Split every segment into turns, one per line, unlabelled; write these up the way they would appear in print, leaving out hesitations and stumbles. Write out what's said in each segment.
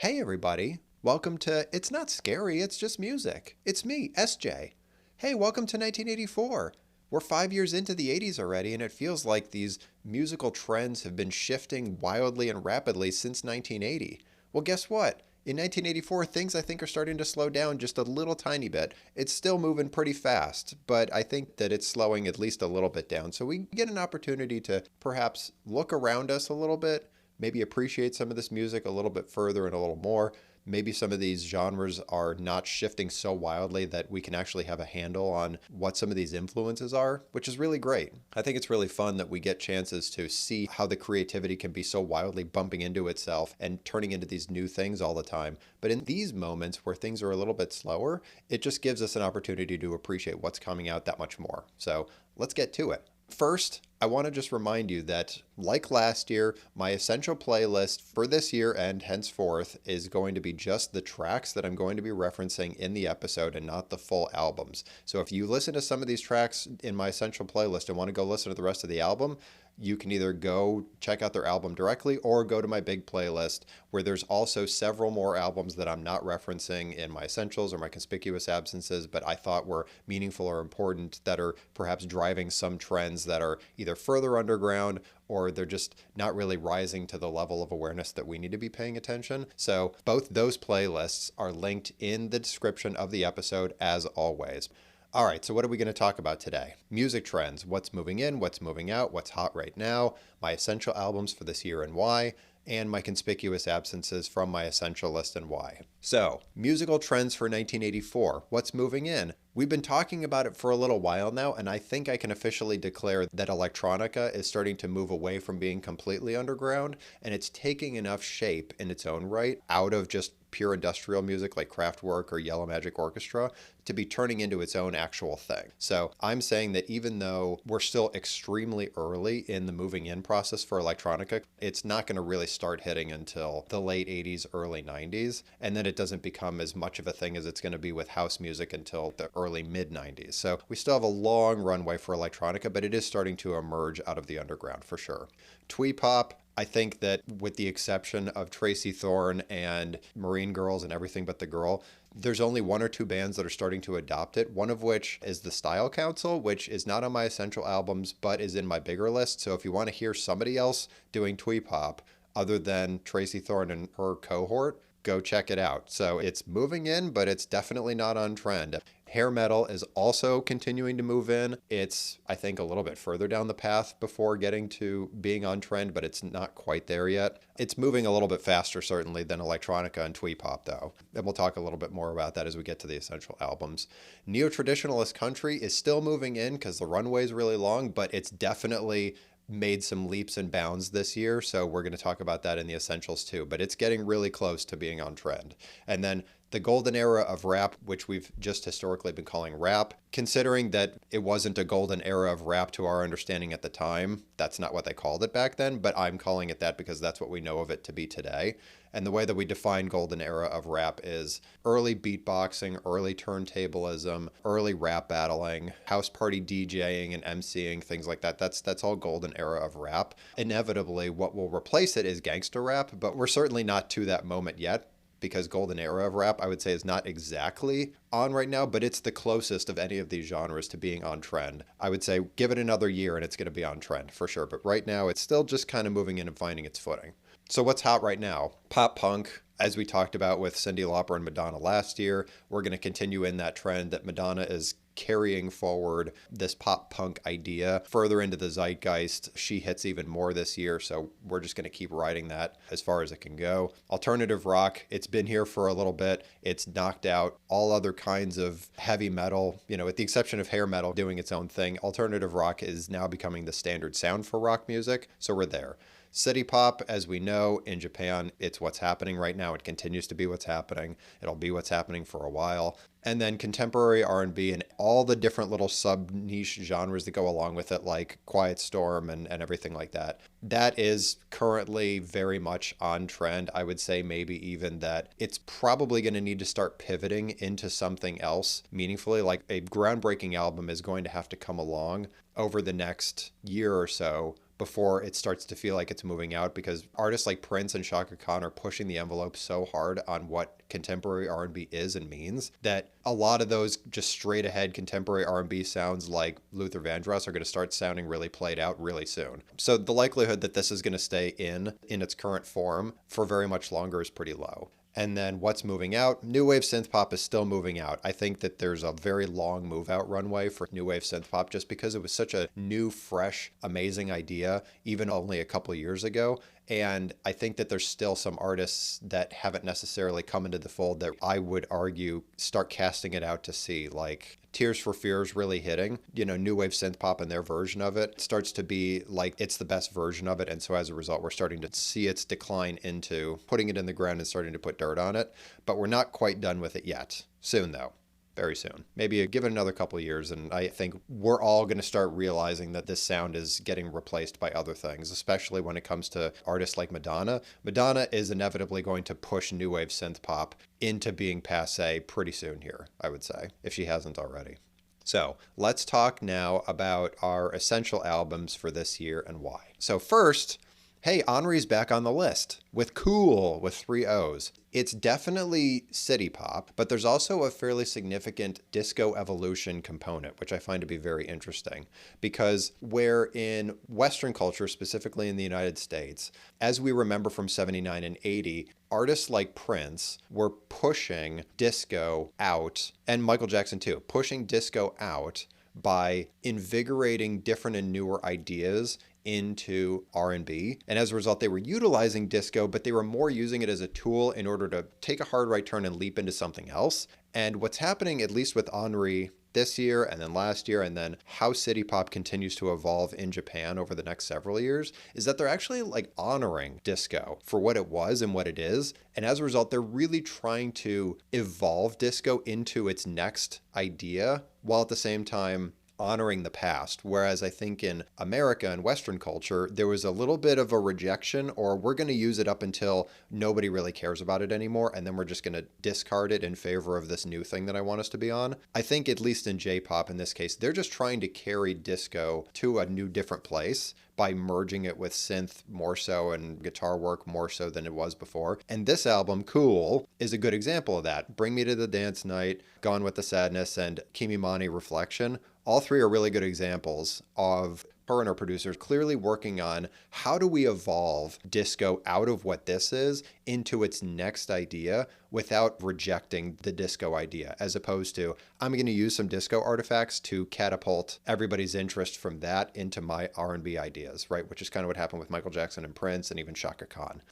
Hey everybody, welcome to It's Not Scary, It's Just Music. It's me, SJ. Hey, welcome to 1984. We're 5 years into the 80s already, and it feels like these musical trends have been shifting wildly and rapidly since 1980. Well, guess what? In 1984, things I think are starting to slow down just a little tiny bit. It's still moving pretty fast, but I think that it's slowing at least a little bit down. So we get an opportunity to perhaps look around us a little bit, maybe appreciate some of this music a little bit further and a little more. Maybe some of these genres are not shifting so wildly that we can actually have a handle on what some of these influences are, which is really great. I think it's really fun that we get chances to see how the creativity can be so wildly bumping into itself and turning into these new things all the time. But in these moments where things are a little bit slower, it just gives us an opportunity to appreciate what's coming out that much more. So let's get to it. First, I want to just remind you that, like last year, my essential playlist for this year and henceforth is going to be just the tracks that I'm going to be referencing in the episode and not the full albums. So if you listen to some of these tracks in my essential playlist and want to go listen to the rest of the album, you can either go check out their album directly or go to my big playlist where there's also several more albums that I'm not referencing in my essentials or my conspicuous absences, but I thought were meaningful or important that are perhaps driving some trends that are either further underground or they're just not really rising to the level of awareness that we need to be paying attention. So both those playlists are linked in the description of the episode as always. All right, so what are we going to talk about today? Music trends, what's moving in, what's moving out, what's hot right now, my essential albums for this year and why, and my conspicuous absences from my essential list and why. So, musical trends for 1984, what's moving in? We've been talking about it for a little while now, and I think I can officially declare that Electronica is starting to move away from being completely underground, and it's taking enough shape in its own right out of just pure industrial music like Kraftwerk or Yellow Magic Orchestra to be turning into its own actual thing. So I'm saying that even though we're still extremely early in the moving in process for electronica, it's not going to really start hitting until the late 80s, early 90s, and then it doesn't become as much of a thing as it's going to be with house music until the early mid 90s. So we still have a long runway for electronica, but it is starting to emerge out of the underground for sure. Twee pop, I think that with the exception of Tracy Thorn and Marine Girls and Everything But the Girl, there's only one or two bands that are starting to adopt it, one of which is the Style Council, which is not on my essential albums, but is in my bigger list. So if you want to hear somebody else doing twee pop other than Tracy Thorn and her cohort, go check it out. So it's moving in, but it's definitely not on trend. Hair metal is also continuing to move in. It's, I think, a little bit further down the path before getting to being on trend, but it's not quite there yet. It's moving a little bit faster, certainly, than electronica and twee pop, though. And we'll talk a little bit more about that as we get to the essential albums. Neo-traditionalist country is still moving in because the runway is really long, but it's definitely made some leaps and bounds this year, so we're going to talk about that in the essentials too, but it's getting really close to being on trend. And then the golden era of rap, which we've just historically been calling rap, considering that it wasn't a golden era of rap to our understanding at the time, that's not what they called it back then, but I'm calling it that because that's what we know of it to be today. And the way that we define golden era of rap is early beatboxing, early turntablism, early rap battling, house party DJing and MCing, things like that. That's all golden era of rap. Inevitably, what will replace it is gangster rap, but we're certainly not to that moment yet, because golden era of rap, I would say, is not exactly on right now, but it's the closest of any of these genres to being on trend. I would say give it another year and it's going to be on trend for sure, but right now it's still just kind of moving in and finding its footing. So what's hot right now? Pop punk, as we talked about with Cyndi Lauper and Madonna last year. We're going to continue in that trend that Madonna is carrying forward this pop punk idea further into the zeitgeist. She hits even more this year, so we're just going to keep riding that as far as it can go. Alternative rock, it's been here for a little bit. It's knocked out all other kinds of heavy metal, with the exception of hair metal doing its own thing. Alternative rock is now becoming the standard sound for rock music, so we're there. City pop, as we know, in Japan, it's what's happening right now. It continues to be what's happening. It'll be what's happening for a while. And then contemporary R&B and all the different little sub-niche genres that go along with it, like Quiet Storm and everything like that. That is currently very much on trend. I would say maybe even that it's probably going to need to start pivoting into something else meaningfully. Like a groundbreaking album is going to have to come along over the next year or so before it starts to feel like it's moving out, because artists like Prince and Shaka Khan are pushing the envelope so hard on what contemporary R&B is and means that a lot of those just straight ahead contemporary R&B sounds like Luther Vandross are going to start sounding really played out really soon. So the likelihood that this is going to stay in its current form for very much longer is pretty low. And then what's moving out? New wave synth pop is still moving out. I think that there's a very long move out runway for new wave synth pop just because it was such a new, fresh, amazing idea, even only a couple of years ago. And I think that there's still some artists that haven't necessarily come into the fold that I would argue start casting it out to sea, like Tears for Fears really hitting, new wave synth pop and their version of it starts to be like it's the best version of it. And so as a result, we're starting to see its decline into putting it in the ground and starting to put dirt on it. But we're not quite done with it yet. Soon, though. Very soon. Maybe give it another couple of years, and I think we're all going to start realizing that this sound is getting replaced by other things, especially when it comes to artists like Madonna. Madonna is inevitably going to push new wave synth pop into being passé pretty soon here, I would say, if she hasn't already. So let's talk now about our essential albums for this year and why. So first, hey, Henri's back on the list with Cool with 3 O's. It's definitely city pop, but there's also a fairly significant disco evolution component, which I find to be very interesting because where in Western culture, specifically in the United States, as we remember from 79 and 80, artists like Prince were pushing disco out, and Michael Jackson too, pushing disco out by invigorating different and newer ideas into R&B. And as a result, they were utilizing disco, but they were more using it as a tool in order to take a hard right turn and leap into something else. And what's happening, at least with Henri this year and then last year, and then how city pop continues to evolve in Japan over the next several years, is that they're actually like honoring disco for what it was and what it is. And as a result, they're really trying to evolve disco into its next idea, while at the same time honoring the past. Whereas I think in America and Western culture, there was a little bit of a rejection, or we're going to use it up until nobody really cares about it anymore, and then we're just going to discard it in favor of this new thing that I want us to be on. I think at least in J-pop in this case, they're just trying to carry disco to a new different place by merging it with synth more so and guitar work more so than it was before. And this album, Cool, is a good example of that. Bring Me to the Dance Night, Gone with the Sadness, and Kimimani Reflection. All three are really good examples of her and her producers clearly working on how do we evolve disco out of what this is into its next idea without rejecting the disco idea, as opposed to, I'm going to use some disco artifacts to catapult everybody's interest from that into my R&B ideas, right? Which is kind of what happened with Michael Jackson and Prince and even Shaka Khan.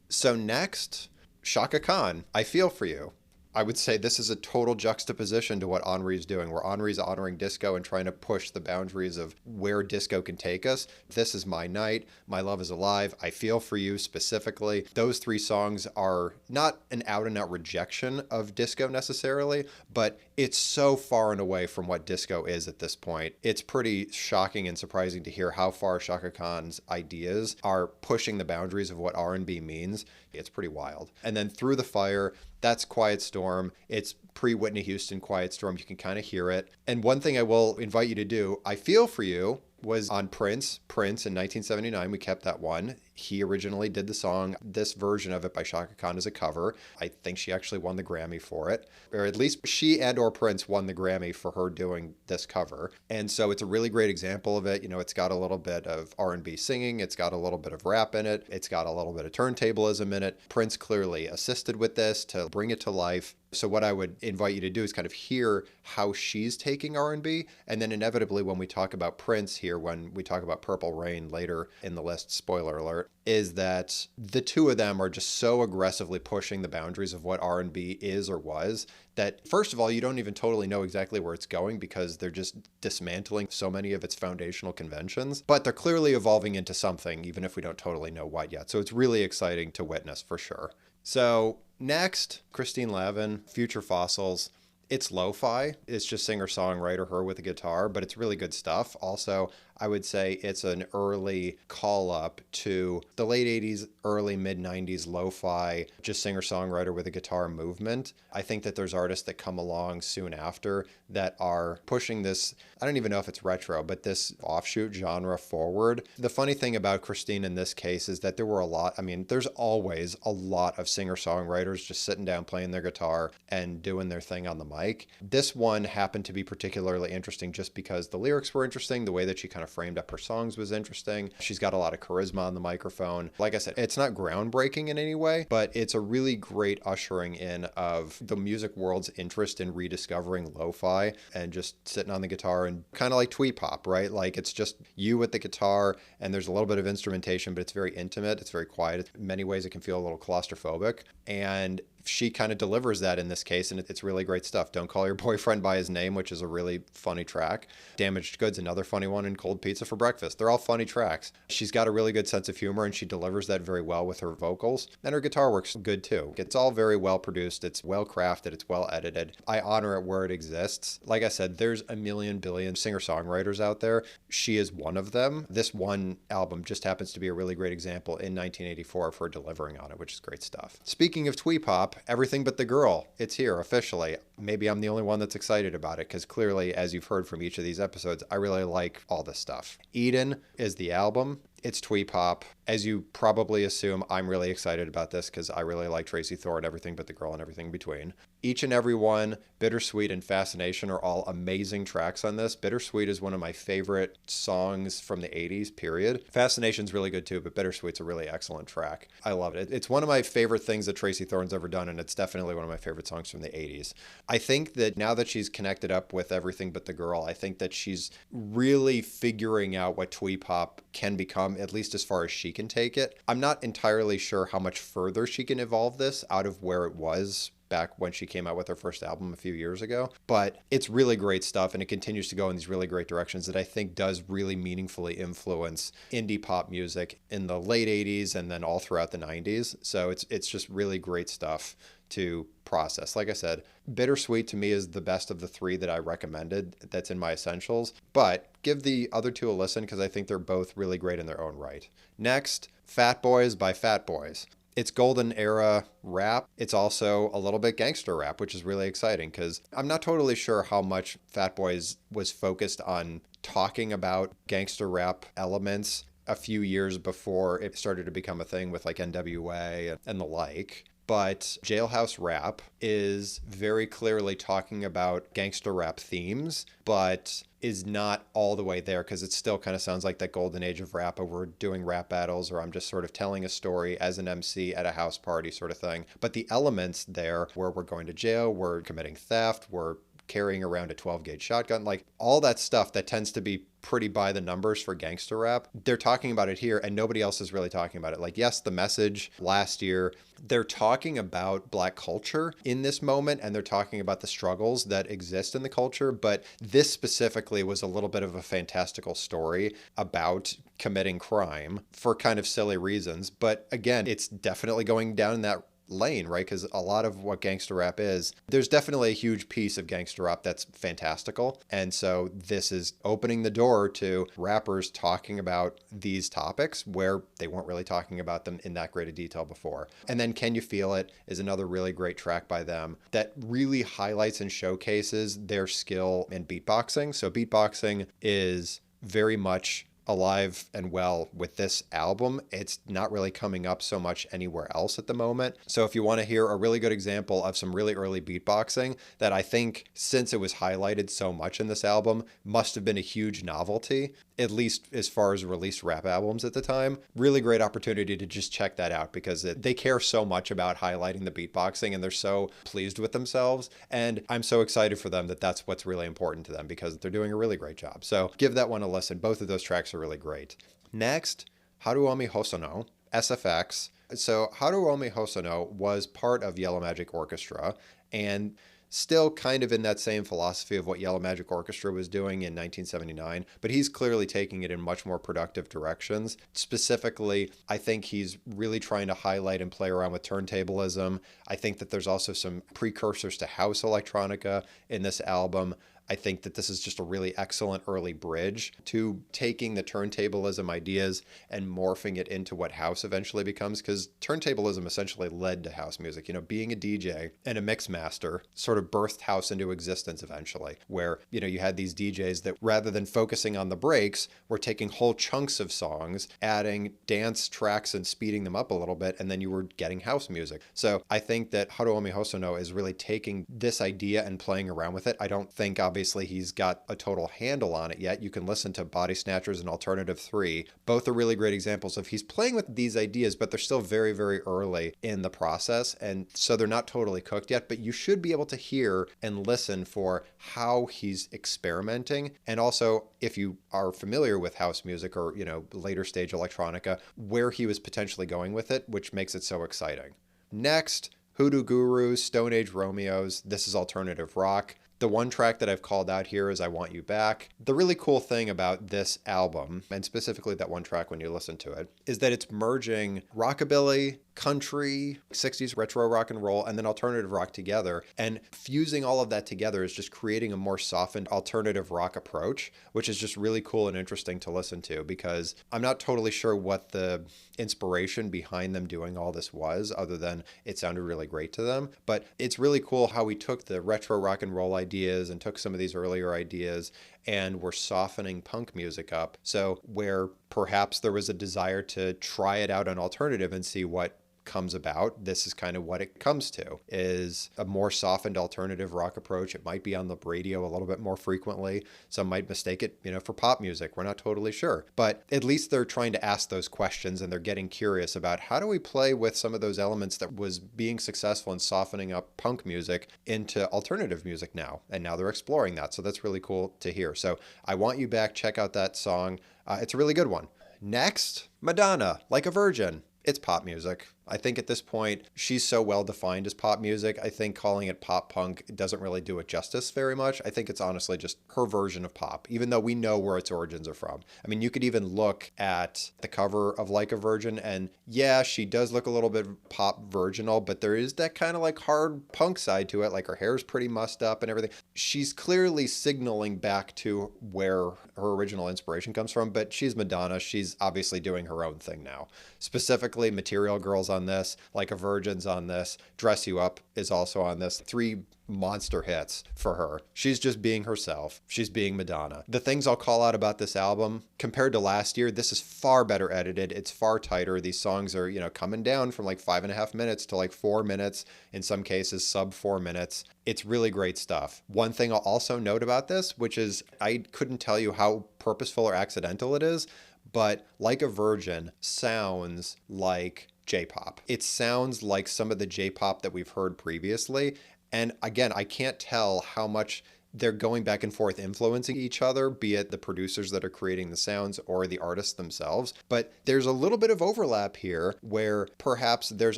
So next, Shaka Khan, I Feel For You. I would say this is a total juxtaposition to what Henri is doing, where Henri's honoring disco and trying to push the boundaries of where disco can take us. This Is My Night, My Love Is Alive, I Feel For You specifically. Those three songs are not an out-and-out rejection of disco necessarily, but it's so far and away from what disco is at this point. It's pretty shocking and surprising to hear how far Shaka Khan's ideas are pushing the boundaries of what R&B means. It's pretty wild. And then Through the Fire, that's Quiet Storm. It's pre-Whitney Houston Quiet Storm. You can kind of hear it. And one thing I will invite you to do, I Feel For You was on Prince in 1979. We kept that one. He originally did the song. This version of it by Shaka Khan is a cover. I think she actually won the Grammy for it, or at least she and or Prince won the Grammy for her doing this cover. And so it's a really great example of it. It's got a little bit of R&B singing. It's got a little bit of rap in it. It's got a little bit of turntablism in it. Prince clearly assisted with this to bring it to life. So what I would invite you to do is kind of hear how she's taking R&B. And then inevitably when we talk about Prince here, when we talk about Purple Rain later in the list, spoiler alert, is that the two of them are just so aggressively pushing the boundaries of what R&B is or was that, first of all, you don't even totally know exactly where it's going because they're just dismantling so many of its foundational conventions. But they're clearly evolving into something, even if we don't totally know what yet. So it's really exciting to witness for sure. So next, Christine Lavin, Future Fossils. It's lo-fi. It's just singer-songwriter, her with a guitar, but it's really good stuff. Also, I would say it's an early call up to the late 80s, early mid 90s lo-fi, just singer-songwriter with a guitar movement. I think that there's artists that come along soon after that are pushing this, I don't even know if it's retro, but this offshoot genre forward. The funny thing about Christine in this case is that there were a lot, I mean, there's always a lot of singer-songwriters just sitting down playing their guitar and doing their thing on the mic. This one happened to be particularly interesting just because the lyrics were interesting, the way that she kind of framed up her songs was interesting. She's got a lot of charisma on the microphone. Like I said, it's not groundbreaking in any way, but it's a really great ushering in of the music world's interest in rediscovering lo-fi and just sitting on the guitar and kind of like twee pop, right? Like it's just you with the guitar and there's a little bit of instrumentation, but it's very intimate. It's very quiet. In many ways, it can feel a little claustrophobic. And she kind of delivers that in this case, and it's really great stuff. Don't Call Your Boyfriend by His Name, which is a really funny track. Damaged Goods, another funny one, and Cold Pizza for Breakfast. They're all funny tracks. She's got a really good sense of humor, and she delivers that very well with her vocals. And her guitar works good too. It's all very well produced. It's well crafted. It's well edited. I honor it where it exists. Like I said, there's a million billion singer-songwriters out there. She is one of them. This one album just happens to be a really great example in 1984 for delivering on it, which is great stuff. Speaking of twee pop, Everything But the Girl, it's here officially. Maybe I'm the only one that's excited about it because clearly, as you've heard from each of these episodes, I really like all this stuff. Eden is the album. It's twee pop. As you probably assume, I'm really excited about this because I really like Tracy Thorn, Everything But the Girl, and everything in between. Each and Every One, Bittersweet, and Fascination are all amazing tracks on this. Bittersweet is one of my favorite songs from the 80s, period. Fascination's really good too, but Bittersweet's a really excellent track. I love it. It's one of my favorite things that Tracy Thorn's ever done, and it's definitely one of my favorite songs from the 80s. I think that now that she's connected up with Everything But the Girl, I think that she's really figuring out what twee pop can become, at least as far as she can take it. I'm not entirely sure how much further she can evolve this out of where it was back when she came out with her first album a few years ago. But it's really great stuff, and it continues to go in these really great directions that I think does really meaningfully influence indie pop music in the late 80s and then all throughout the 90s. So it's just really great stuff to process. Like I said, Bittersweet to me is the best of the three that I recommended that's in my essentials, but give the other two a listen because I think they're both really great in their own right. Next, Fat Boys by Fat Boys. It's golden era rap. It's also a little bit gangster rap, which is really exciting because I'm not totally sure how much Fat Boys was focused on talking about gangster rap elements a few years before it started to become a thing with like NWA and the like. But Jailhouse Rap is very clearly talking about gangster rap themes, but is not all the way there because it still kind of sounds like that golden age of rap where we're doing rap battles or I'm just sort of telling a story as an MC at a house party sort of thing. But the elements there where we're going to jail, we're committing theft, we're carrying around a 12-gauge shotgun, like all that stuff that tends to be pretty by the numbers for gangster rap. They're talking about it here and nobody else is really talking about it. Like, yes, The Message last year, they're talking about Black culture in this moment and they're talking about the struggles that exist in the culture. But this specifically was a little bit of a fantastical story about committing crime for kind of silly reasons. But again, it's definitely going down that lane, right? Because a lot of what gangster rap is, there's definitely a huge piece of gangster rap that's fantastical. And so this is opening the door to rappers talking about these topics where they weren't really talking about them in that great a detail before. And then Can You Feel It is another really great track by them that really highlights and showcases their skill in beatboxing. So beatboxing is very much alive and well with this album. It's not really coming up so much anywhere else at the moment. So if you want to hear a really good example of some really early beatboxing that I think, since it was highlighted so much in this album, must have been a huge novelty, at least as far as released rap albums at the time, really great opportunity to just check that out because they care so much about highlighting the beatboxing and they're so pleased with themselves. And I'm so excited for them that that's what's really important to them because they're doing a really great job. So give that one a listen. Both of those tracks are really great. Next, Haruomi Hosono, SFX. So Haruomi Hosono was part of Yellow Magic Orchestra and still kind of in that same philosophy of what Yellow Magic Orchestra was doing in 1979, but he's clearly taking it in much more productive directions. Specifically, I think he's really trying to highlight and play around with turntablism. I think that there's also some precursors to house electronica in this album. I think that this is just a really excellent early bridge to taking the turntablism ideas and morphing it into what house eventually becomes, because turntablism essentially led to house music. You know, being a DJ and a mix master sort of birthed house into existence eventually, where, you know, you had these DJs that rather than focusing on the breaks, were taking whole chunks of songs, adding dance tracks and speeding them up a little bit, and then you were getting house music. So I think that Haruomi Hosono is really taking this idea and playing around with it. I don't think obviously he's got a total handle on it yet. You can listen to Body Snatchers and Alternative 3. Both are really great examples of he's playing with these ideas, but they're still very, very early in the process. And so they're not totally cooked yet, but you should be able to hear and listen for how he's experimenting. And also, if you are familiar with house music or, you know, later stage electronica, where he was potentially going with it, which makes it so exciting. Next, Hoodoo Gurus, Stone Age Romeos. This is alternative rock. The one track that I've called out here is I Want You Back. The really cool thing about this album, and specifically that one track when you listen to it, is that it's merging rockabilly, country, 60s retro rock and roll, and then alternative rock together. And fusing all of that together is just creating a more softened alternative rock approach, which is just really cool and interesting to listen to, because I'm not totally sure what the inspiration behind them doing all this was, other than it sounded really great to them. But it's really cool how we took the retro rock and roll ideas and took some of these earlier ideas and we're softening punk music up. So where perhaps there was a desire to try it out on alternative and see what comes about, this is kind of what it comes to, is a more softened alternative rock approach. It might be on the radio a little bit more frequently. Some might mistake it, you know, for pop music. We're not totally sure, but at least they're trying to ask those questions and they're getting curious about how do we play with some of those elements that was being successful in softening up punk music into alternative music now. And now they're exploring that. So that's really cool to hear. So I Want You Back. Check out that song. It's a really good one. Next, Madonna, Like a Virgin. It's pop music. I think at this point, she's so well defined as pop music. I think calling it pop punk doesn't really do it justice very much. I think it's honestly just her version of pop, even though we know where its origins are from. I mean, you could even look at the cover of Like a Virgin, and yeah, she does look a little bit pop virginal, but there is that kind of like hard punk side to it. Like her hair's pretty mussed up and everything. She's clearly signaling back to where her original inspiration comes from, but she's Madonna. She's obviously doing her own thing now. Specifically, Material Girl's on this, Like a Virgin's on this, Dress You Up is also on this. 3 monster hits for her. She's just being herself. She's being Madonna. The things I'll call out about this album, compared to last year, this is far better edited. It's far tighter. These songs are, you know, coming down from like 5.5 minutes to like 4 minutes, in some cases sub 4 minutes. It's really great stuff. One thing I'll also note about this, which is I couldn't tell you how purposeful or accidental it is, but Like a Virgin sounds like J-pop. It sounds like some of the J-pop that we've heard previously. And again, I can't tell how much they're going back and forth influencing each other, be it the producers that are creating the sounds or the artists themselves. But there's a little bit of overlap here where perhaps there's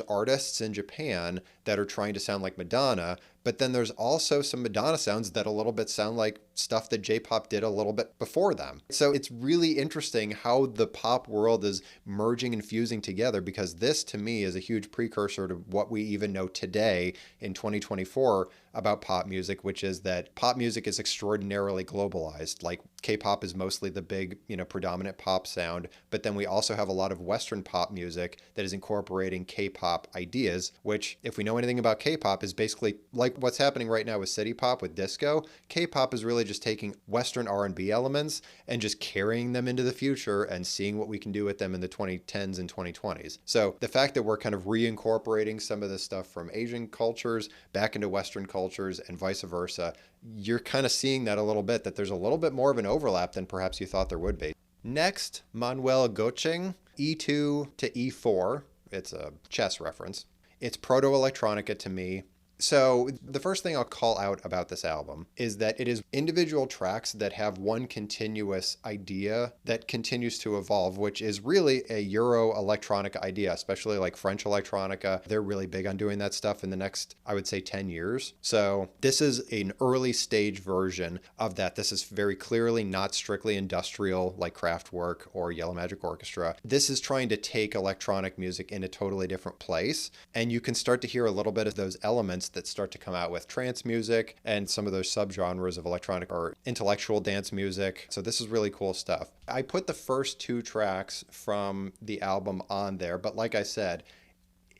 artists in Japan that are trying to sound like Madonna, but then there's also some Madonna sounds that a little bit sound like stuff that J-pop did a little bit before them. So it's really interesting how the pop world is merging and fusing together, because this to me is a huge precursor to what we even know today in 2024 about pop music, which is that pop music is extraordinarily globalized. Like K-pop is mostly the big, you know, predominant pop sound, but then we also have a lot of Western pop music that is incorporating K-pop ideas, which if we know anything about K-pop is basically like what's happening right now with city pop, with disco. K-pop is really just taking Western R&B elements and just carrying them into the future and seeing what we can do with them in the 2010s and 2020s. So the fact that we're kind of reincorporating some of this stuff from Asian cultures back into Western cultures and vice versa, you're kind of seeing that a little bit, that there's a little bit more of an overlap than perhaps you thought there would be. Next, Manuel Goching, E2 to E4. It's a chess reference. It's proto-electronica to me. So the first thing I'll call out about this album is that it is individual tracks that have one continuous idea that continues to evolve, which is really a Euro electronica idea, especially like French electronica. They're really big on doing that stuff in the next, I would say, 10 years. So this is an early stage version of that. This is very clearly not strictly industrial like Kraftwerk or Yellow Magic Orchestra. This is trying to take electronic music in a totally different place. And you can start to hear a little bit of those elements elements that start to come out with trance music and some of those subgenres of electronic or intellectual dance music. So this is really cool stuff. I put the first 2 tracks from the album on there, but like I said,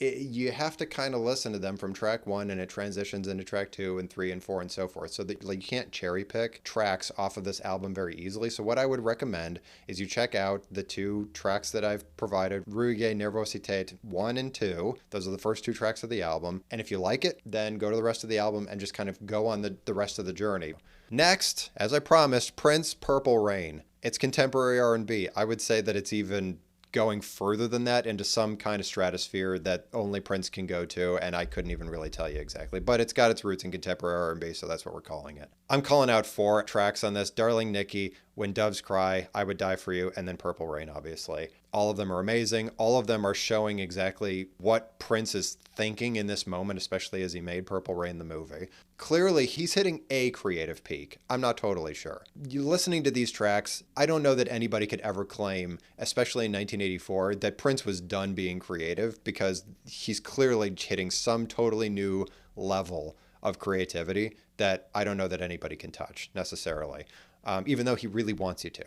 you have to kind of listen to them from track 1, and it transitions into track 2 and 3 and 4 and so forth. So that, like, you can't cherry pick tracks off of this album very easily. So what I would recommend is you check out the 2 tracks that I've provided, Ruige Nervosität 1 and 2. Those are the first 2 tracks of the album. And if you like it, then go to the rest of the album and just kind of go on the rest of the journey. Next, as I promised, Prince, Purple Rain. It's contemporary R&B. I would say that it's even going further than that into some kind of stratosphere that only Prince can go to, and I couldn't even really tell you exactly, but it's got its roots in contemporary R&B, so that's what we're calling it. I'm calling out 4 tracks on this: Darling Nikki, When Doves Cry, I Would Die For You, and then Purple Rain, obviously. All of them are amazing. All of them are showing exactly what Prince is thinking in this moment, especially as he made Purple Rain the movie. Clearly, he's hitting a creative peak. I'm not totally sure. You listening to these tracks, I don't know that anybody could ever claim, especially in 1984, that Prince was done being creative, because he's clearly hitting some totally new level of creativity that I don't know that anybody can touch necessarily, even though he really wants you to.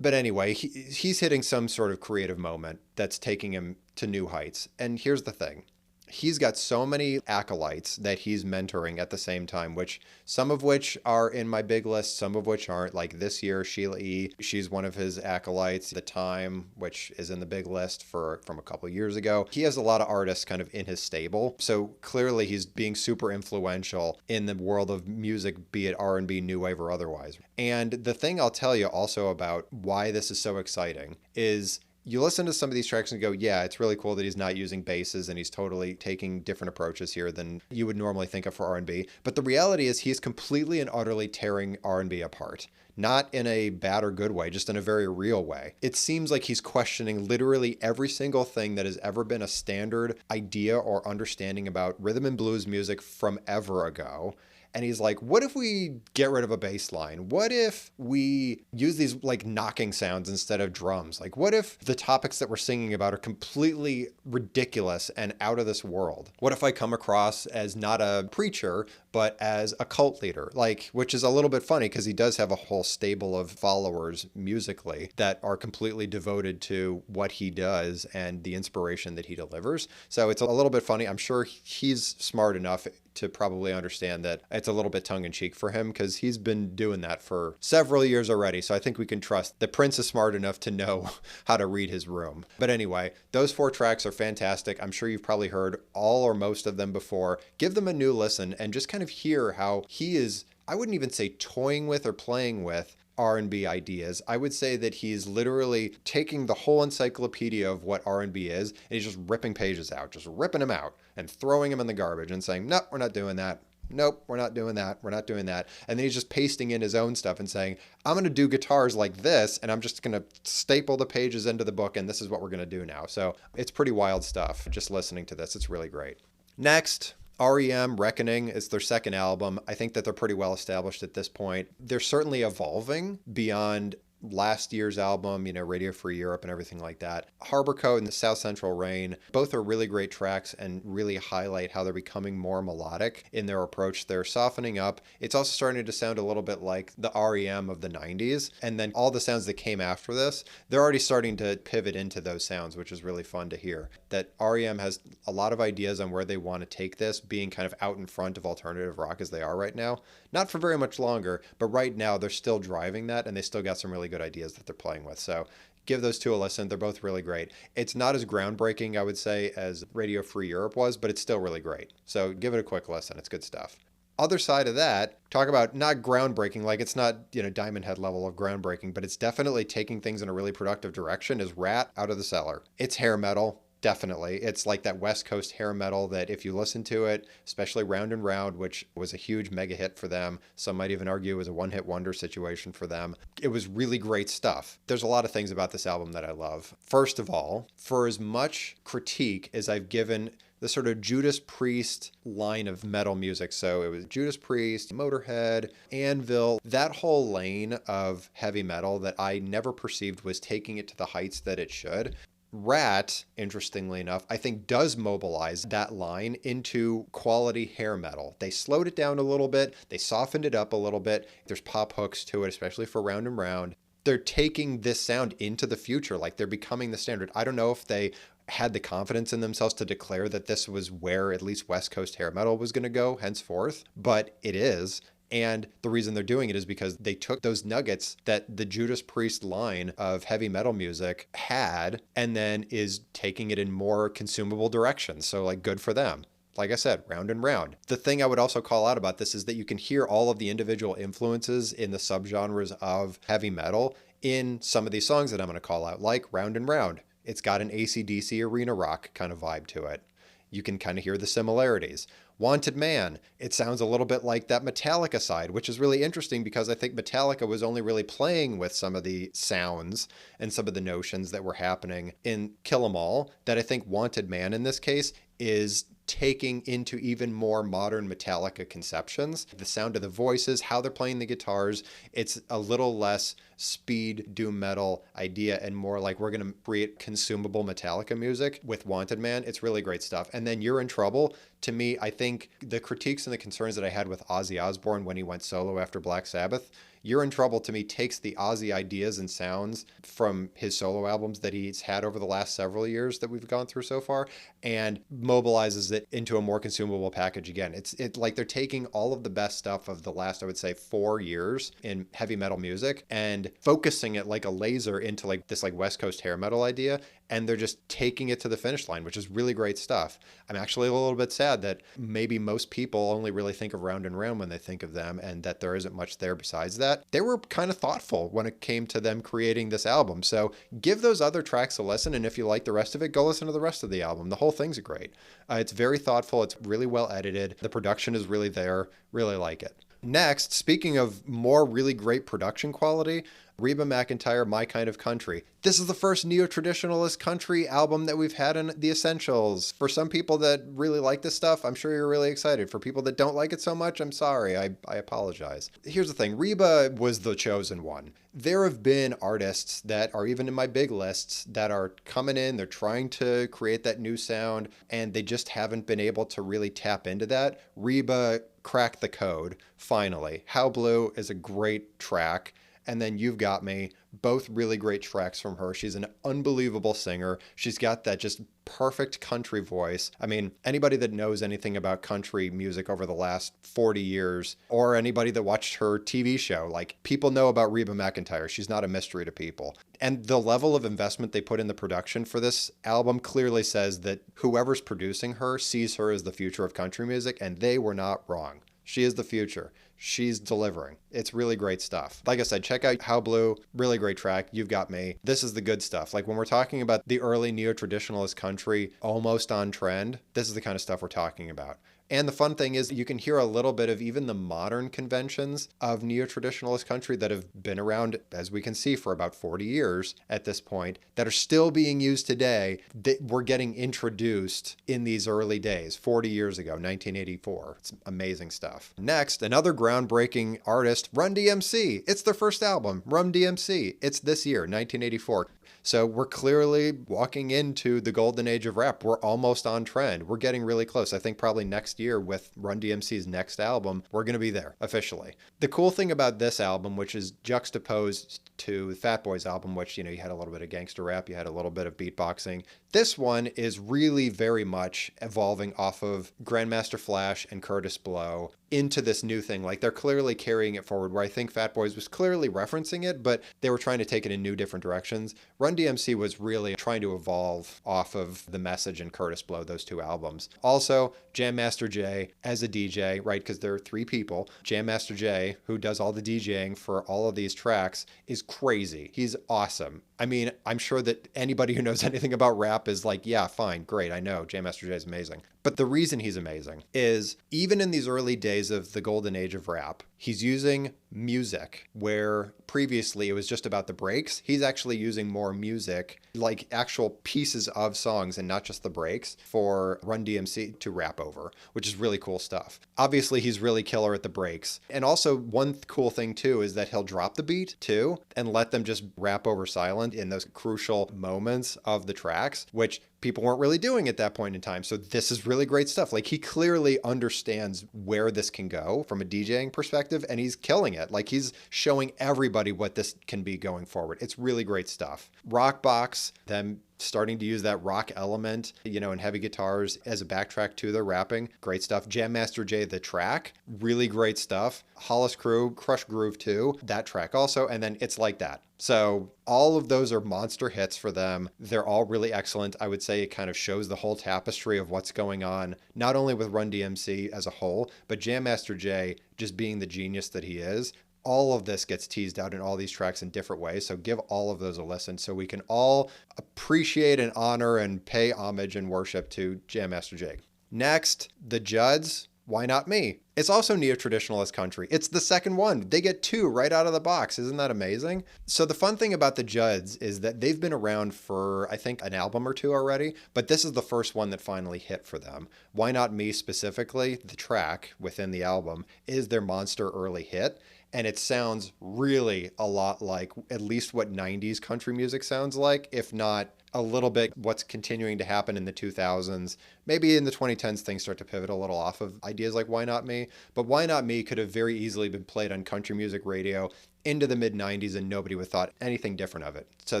But anyway, he's hitting some sort of creative moment that's taking him to new heights. And here's the thing. He's got so many acolytes that he's mentoring at the same time, which some of which are in my big list, some of which aren't. Like this year, Sheila E., she's one of his acolytes. The Time, which is in the big list from a couple years ago. He has a lot of artists kind of in his stable. So clearly he's being super influential in the world of music, be it R&B, new wave, or otherwise. And the thing I'll tell you also about why this is so exciting is you listen to some of these tracks and go, yeah, it's really cool that he's not using basses and he's totally taking different approaches here than you would normally think of for R&B. But the reality is he's completely and utterly tearing R&B apart. Not in a bad or good way, just in a very real way. It seems like he's questioning literally every single thing that has ever been a standard idea or understanding about rhythm and blues music from ever ago. And he's like, what if we get rid of a bass line? What if we use these like knocking sounds instead of drums? Like, what if the topics that we're singing about are completely ridiculous and out of this world? What if I come across as not a preacher, but as a cult leader? Like, which is a little bit funny because he does have a whole stable of followers musically that are completely devoted to what he does and the inspiration that he delivers. So it's a little bit funny. I'm sure he's smart enough to probably understand that it's a little bit tongue-in-cheek for him because he's been doing that for several years already. So I think we can trust that Prince is smart enough to know how to read his room. But anyway, those 4 tracks are fantastic. I'm sure you've probably heard all or most of them before. Give them a new listen and just kind of hear how he is, I wouldn't even say toying with or playing with R&B ideas. I would say that he's literally taking the whole encyclopedia of what R&B is, and he's just ripping pages out, just ripping them out and throwing them in the garbage and saying, nope, we're not doing that. Nope, we're not doing that. We're not doing that. And then he's just pasting in his own stuff and saying, I'm going to do guitars like this, and I'm just going to staple the pages into the book, and this is what we're going to do now. So it's pretty wild stuff. Just listening to this, it's really great. Next, REM, Reckoning, is their second album. I think that they're pretty well established at this point. They're certainly evolving beyond last year's album, Radio Free Europe and everything like that. Harbor Code and the South Central Rain, both are really great tracks and really highlight how they're becoming more melodic in their approach. They're softening up. It's also starting to sound a little bit like the REM of the 90s. And then all the sounds that came after this, they're already starting to pivot into those sounds, which is really fun to hear. That REM has a lot of ideas on where they want to take this, being kind of out in front of alternative rock as they are right now. Not for very much longer, but right now they're still driving that, and they still got some really good ideas that they're playing with. So give those 2 a listen. They're both really great. It's not as groundbreaking, I would say, as Radio Free Europe was, but it's still really great. So give it a quick listen. It's good stuff. Other side of that, talk about not groundbreaking, like it's not, Diamond Head level of groundbreaking, but it's definitely taking things in a really productive direction, is Rat Out of the Cellar. It's hair metal. Definitely. It's like that West Coast hair metal that if you listen to it, especially Round and Round, which was a huge mega hit for them, some might even argue it was a one-hit wonder situation for them. It was really great stuff. There's a lot of things about this album that I love. First of all, for as much critique as I've given the sort of Judas Priest line of metal music. So it was Judas Priest, Motorhead, Anvil, that whole lane of heavy metal that I never perceived was taking it to the heights that it should. Rat, interestingly enough, I think does mobilize that line into quality hair metal. They slowed it down a little bit, they softened it up a little bit. There's pop hooks to it, especially for Round and Round. They're taking this sound into the future, like they're becoming the standard. I don't know if they had the confidence in themselves to declare that this was where at least West Coast hair metal was going to go henceforth, but it is. And the reason they're doing it is because they took those nuggets that the Judas Priest line of heavy metal music had and then is taking it in more consumable directions. So, like, good for them. Like I said, Round and Round. The thing I would also call out about this is that you can hear all of the individual influences in the subgenres of heavy metal in some of these songs that I'm going to call out, like Round and Round. It's got an AC/DC arena rock kind of vibe to it. You can kind of hear the similarities. Wanted Man, it sounds a little bit like that Metallica side, which is really interesting because I think Metallica was only really playing with some of the sounds and some of the notions that were happening in Kill 'Em All, that I think Wanted Man in this case is taking into even more modern Metallica conceptions. The sound of the voices, how they're playing the guitars, it's a little less speed doom metal idea and more like we're going to create consumable Metallica music with Wanted Man. It's really great stuff. And then You're in Trouble, to me, I think the critiques and the concerns that I had with Ozzy Osbourne when he went solo after Black Sabbath, You're in Trouble to me takes the Ozzy ideas and sounds from his solo albums that he's had over the last several years that we've gone through so far and mobilizes it into a more consumable package again. It's like they're taking all of the best stuff of the last, I would say, 4 years in heavy metal music and focusing it like a laser into like this like West Coast hair metal idea. And they're just taking it to the finish line, which is really great stuff. I'm actually a little bit sad that maybe most people only really think of Round and Round when they think of them and that there isn't much there besides that. They were kind of thoughtful when it came to them creating this album. So give those other tracks a listen. And if you like the rest of it, go listen to the rest of the album. The whole thing's great. It's very thoughtful. It's really well edited. The production is really there. Really like it. Next, speaking of more really great production quality, Reba McEntire, My Kind of Country. This is the first neo-traditionalist country album that we've had in the Essentials. For some people that really like this stuff, I'm sure you're really excited. For people that don't like it so much, I'm sorry. I apologize. Here's the thing. Reba was the chosen one. There have been artists that are even in my big lists that are coming in, they're trying to create that new sound, and they just haven't been able to really tap into that. Reba cracked the code, finally. How Blue is a great track. And then You've Got Me, both really great tracks from her. She's an unbelievable singer. She's got that just perfect country voice. I mean, anybody that knows anything about country music over the last 40 years, or anybody that watched her TV show, like people know about Reba McEntire. She's not a mystery to people. And the level of investment they put in the production for this album clearly says that whoever's producing her sees her as the future of country music, and they were not wrong. She is the future. She's delivering. It's really great stuff. Like I said, check out How Blue, really great track. You've Got Me. This is the good stuff. Like when we're talking about the early neo-traditionalist country almost on trend, this is the kind of stuff we're talking about. And the fun thing is you can hear a little bit of even the modern conventions of neo-traditionalist country that have been around, as we can see, for about 40 years at this point, that are still being used today, that were getting introduced in these early days, 40 years ago, 1984. It's amazing stuff. Next, another groundbreaking artist, Run DMC. It's their first album, Run DMC. It's this year, 1984. So we're clearly walking into the golden age of rap. We're almost on trend. We're getting really close. I think probably next year with Run DMC's next album, we're going to be there officially. The cool thing about this album, which is juxtaposed to Fat Boy's album, which, you had a little bit of gangster rap, you had a little bit of beatboxing. This one is really very much evolving off of Grandmaster Flash and Curtis Blow into this new thing. Like they're clearly carrying it forward, where I think Fat Boys was clearly referencing it, but they were trying to take it in new different directions. Run DMC was really trying to evolve off of The Message and Curtis Blow, those two albums. Also, Jam Master Jay as a DJ, right? Because there are three people. Jam Master Jay, who does all the DJing for all of these tracks, is crazy. He's awesome. I mean, I'm sure that anybody who knows anything about rap is like, yeah, fine, great, I know, Jam Master Jay is amazing. But the reason he's amazing is even in these early days of the golden age of rap, he's using music where previously it was just about the breaks. He's actually using more music, like actual pieces of songs and not just the breaks, for Run DMC to rap over, which is really cool stuff. Obviously, he's really killer at the breaks. And also one cool thing too is that he'll drop the beat too and let them just rap over silent in those crucial moments of the tracks, which people weren't really doing at that point in time. So this is really great stuff. Like, he clearly understands where this can go from a DJing perspective, and he's killing it. Like, he's showing everybody what this can be going forward. It's really great stuff. Rockbox, them starting to use that rock element, and heavy guitars as a backtrack to their rapping. Great stuff. Jam Master Jay, the track, really great stuff. Hollis Crew, Crush Groove 2, that track also. And then It's Like That. So all of those are monster hits for them. They're all really excellent. I would say it kind of shows the whole tapestry of what's going on, not only with Run DMC as a whole, but Jam Master Jay just being the genius that he is. All of this gets teased out in all these tracks in different ways. So give all of those a listen so we can all appreciate and honor and pay homage and worship to Jam Master Jay. Next, the Judds. Why Not Me? It's also neo-traditionalist country. It's the second one. They get 2 right out of the box. Isn't that amazing? So the fun thing about the Judds is that they've been around for, I think, an album or 2 already, but this is the first one that finally hit for them. Why Not Me specifically, the track within the album, is their monster early hit. And it sounds really a lot like at least what 90s country music sounds like, if not a little bit what's continuing to happen in the 2000s. Maybe in the 2010s, things start to pivot a little off of ideas like Why Not Me. But Why Not Me could have very easily been played on country music radio into the mid-90s and nobody would have thought anything different of it. So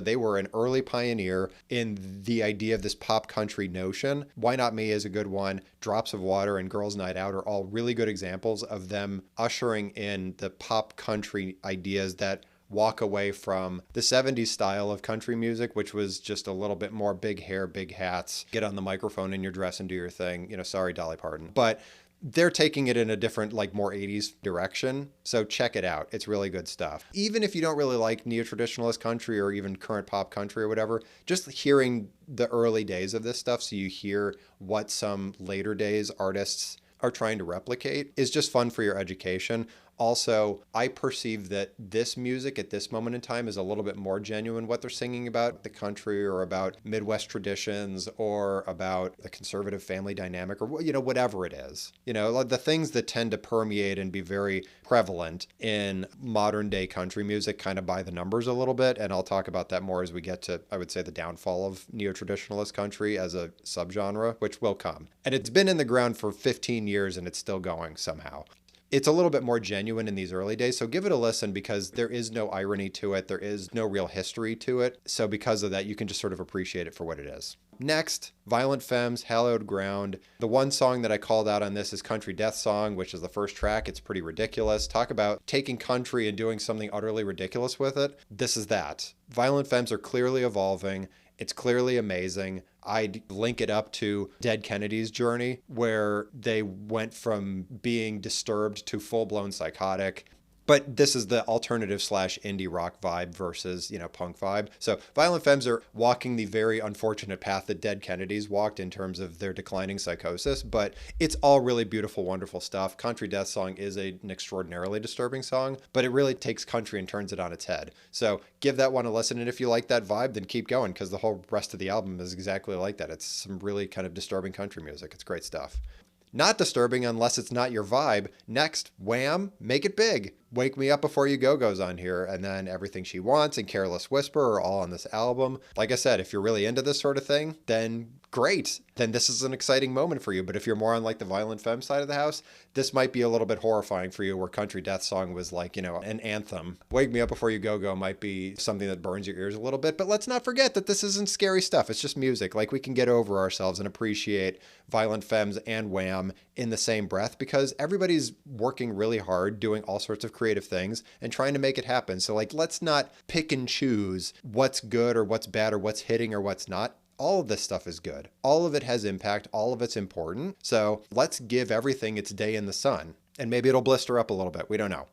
they were an early pioneer in the idea of this pop country notion. Why Not Me is a good one. Drops of Water and Girls Night Out are all really good examples of them ushering in the pop country ideas that walk away from the 70s style of country music, which was just a little bit more big hair, big hats, get on the microphone in your dress and do your thing. Sorry, Dolly Parton. But they're taking it in a different, like more 80s direction. So check it out. It's really good stuff. Even if you don't really like neo-traditionalist country or even current pop country or whatever, just hearing the early days of this stuff so you hear what some later days artists are trying to replicate is just fun for your education. Also, I perceive that this music at this moment in time is a little bit more genuine, what they're singing about the country or about Midwest traditions or about the conservative family dynamic or, whatever it is. The things that tend to permeate and be very prevalent in modern day country music kind of by the numbers a little bit. And I'll talk about that more as we get to, I would say, the downfall of neo-traditionalist country as a subgenre, which will come. And it's been in the ground for 15 years and it's still going somehow. It's a little bit more genuine in these early days, so give it a listen because there is no irony to it. There is no real history to it. So because of that, you can just sort of appreciate it for what it is. Next, Violent Femmes, Hallowed Ground. The one song that I called out on this is Country Death Song, which is the first track. It's pretty ridiculous. Talk about taking country and doing something utterly ridiculous with it. This is that. Violent Femmes are clearly evolving. It's clearly amazing. I'd link it up to Dead Kennedy's journey, where they went from being disturbed to full-blown psychotic. But this is the alternative / indie rock vibe versus, punk vibe. So Violent Femmes are walking the very unfortunate path that Dead Kennedys walked in terms of their declining psychosis. But it's all really beautiful, wonderful stuff. Country Death Song is an extraordinarily disturbing song, but it really takes country and turns it on its head. So give that one a listen. And if you like that vibe, then keep going because the whole rest of the album is exactly like that. It's some really kind of disturbing country music. It's great stuff. Not disturbing unless it's not your vibe. Next, Wham! Make It Big. Wake Me Up Before You Go goes on here, and then Everything She Wants and Careless Whisper are all on this album. Like I said, if you're really into this sort of thing, then great. Then this is an exciting moment for you. But if you're more on like the Violent Femme side of the house, this might be a little bit horrifying for you, where Country Death Song was like, an anthem. Wake Me Up Before You Go might be something that burns your ears a little bit. But let's not forget that this isn't scary stuff. It's just music. Like, we can get over ourselves and appreciate Violent Femmes and Wham! In the same breath, because everybody's working really hard doing all sorts of creative things and trying to make it happen. So let's not pick and choose what's good or what's bad or what's hitting or what's not. All of this stuff is good. All of it has impact. All of it's important. So let's give everything its day in the sun, and maybe it'll blister up a little bit. We don't know.